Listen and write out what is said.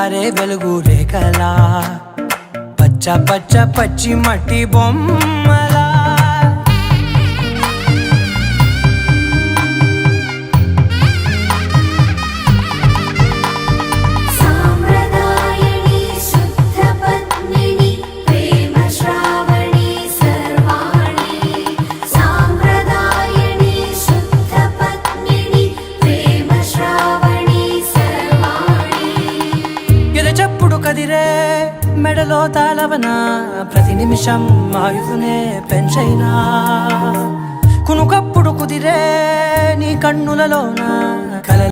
జారే వెలుగు రేఖలా పచ్చ పచ్చ పచ్చి మట్టి బొమ్మలా చెప్పుడు కదిరే మెడలో తాళవన ప్రతి నిమిషం ఆయుధునే పెంచైనా కునుకప్పుడు కుదిరే నీ కన్నులలోన కల